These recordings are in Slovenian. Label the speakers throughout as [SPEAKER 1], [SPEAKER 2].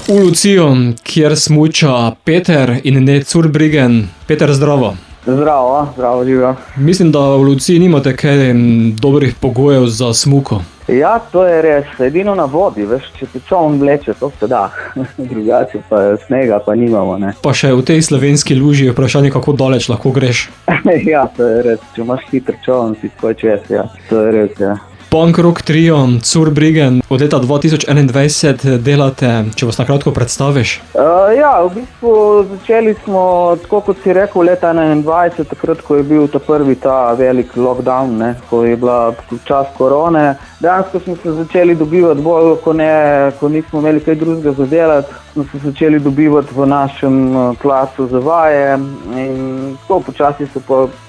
[SPEAKER 1] V Lucijo, kjer smuča Peter in ne Zurbriggen. Peter, zdravo.
[SPEAKER 2] Zdravo, živijo.
[SPEAKER 1] Mislim, da v Luciji nimate kaj dobrih pogojev za smuko.
[SPEAKER 2] Ja, to je res. Edino na vodi, veš, če te čovn vleče, to se da. Drugače pa snega pa nimamo, ne.
[SPEAKER 1] Pa še v tej slovenski luži je vprašanje, kako daleč lahko greš.
[SPEAKER 2] Ja, to je res. Če imaš hiter čovn, si skoj čez, ja. To je res, ja.
[SPEAKER 1] Punk rock trio Zurbriggen od leta 2021 delate, če vas na kratko predstaviš?
[SPEAKER 2] Ja, v bistvu začeli smo, tako kot si rekel, leta 2021, takrat, ko je bil ta velik lockdown, ne, ko je bila čas korone. Dejansko smo se začeli dobivati bolj, ko nismo imeli kaj drugega za delati. Smo se začeli dobivati v našem klasu za vaje in tako počasi so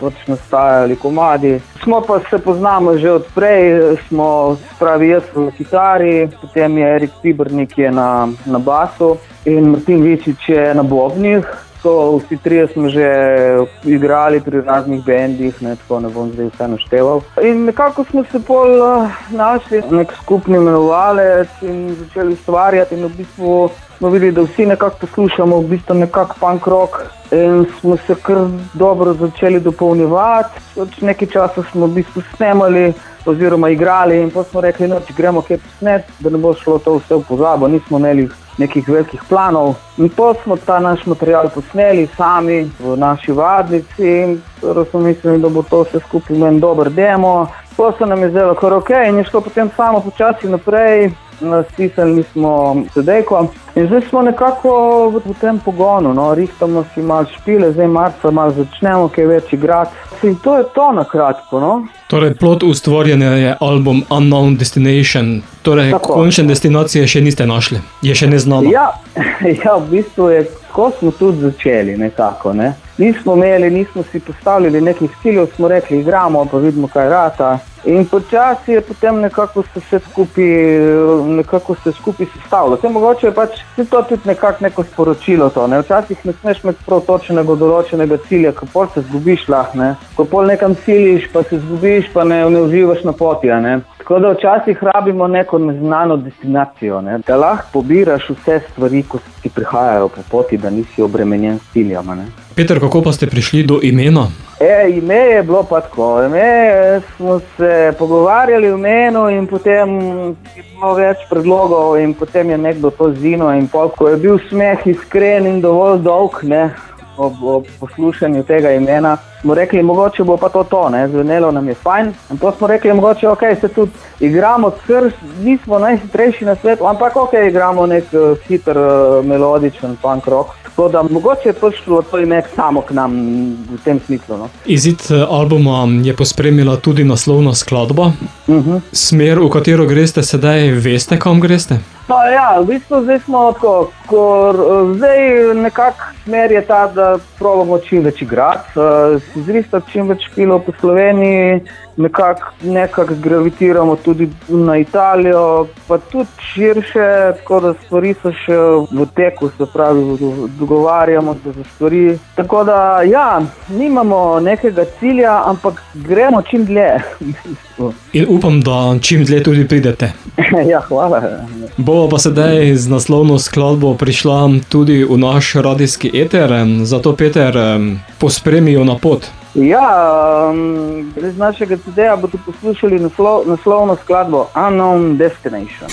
[SPEAKER 2] pač nastajali komadi. Smo pa se poznamo že od prej, jaz sem na kitari, potem je Erik Pibernik je na basu in Martin Vičič je na bobnih. Vsi trije smo že igrali pri raznih bendih, tako ne bom zdaj vse našteval. In nekako smo se pol našli nek skupni imenovalec in začeli ustvarjati in v bistvu smo videli, da vsi nekako poslušamo v bistvu nekako punk rock in smo se kar dobro začeli dopolnjevati. Nekaj časa smo v bistvu snemali oziroma igrali in potem smo rekli, če gremo kaj posnet, da ne bo šlo to vse v pozabo, nismo imeli nekih velikih planov. In potem smo ta naš material posneli sami v naši vadnici in sem mislil, da bo to vse skupaj en dober demo. Potem se nam je zdelo kar okej in je šlo potem samo počasi naprej. Stisnili smo CD-ko in zdaj smo nekako v tem pogonu, rihtamo si malo špile, zdaj marca malo začnemo kaj več igrati. In to je to na kratko,
[SPEAKER 1] Torej, plod ustvarjanja je album Unknown Destination, torej končne destinacije še niste našli, je še neznano.
[SPEAKER 2] Ja, v bistvu je, ko smo tudi začeli nekako, ne. Nismo si postavljali nekih ciljev, smo rekli, igramo, pa vidimo, kaj rata. In počasi je potem nekako se skupaj sestavilo. Mogoče je pač to tudi neko sporočilo to, ne. Včasih ne smeš imeti prav točnega določenega cilja, ko pol se zgubiš lahko, ne. Ko pol nekam ciljiš, pa se zgubiš, pa ne uživaš na poti, ne. Tako da včasih rabimo neko neznano destinacijo, ne. Da lahko pobiraš vse stvari, ko ti prihajajo po poti, da nisi obremenjen s ciljama, ne.
[SPEAKER 1] Peter, kako pa ste prišli do imena?
[SPEAKER 2] Ime je bilo pa tako. Smo se pogovarjali o imenu in potem je bilo več predlogov in potem je nekdo to zino in pol, ko je bil smeh iskren in dovolj dolg, ne, ob poslušanju tega imena, smo rekli, mogoče bo pa to, ne, zvenelo nam je fajn. In to smo rekli, mogoče, se tudi igramo, ker nismo najhitrejši na svetu, ampak igramo nek hiter, melodičen punk rock. Tako da mogoče je prišlo to ime samo k nam v tem smislu.
[SPEAKER 1] Izid albuma je pospremila tudi naslovna skladba. Smer, v katero greste sedaj, veste, kam greste?
[SPEAKER 2] Ja, v bistvu zdaj smo tako, zdaj nekako smer je ta, da probamo čim več igrati, si zristati čim več špilov po Sloveniji, nekako gravitiramo tudi na Italijo, pa tudi širše, tako da stvari so še v teku, se pravi, dogovarjamo se za stvari. Tako da, nimamo nekega cilja, ampak gremo čim dlje.
[SPEAKER 1] In upam, da čim dlje tudi pridete.
[SPEAKER 2] Ja, hvala.
[SPEAKER 1] Bova pa sedaj z naslovno skladbo prišla tudi v naš radijski eter, zato Peter, pospremi jo na pot.
[SPEAKER 2] Ja, z našega CD-ja boste poslušali naslovno skladbo Unknown Destination.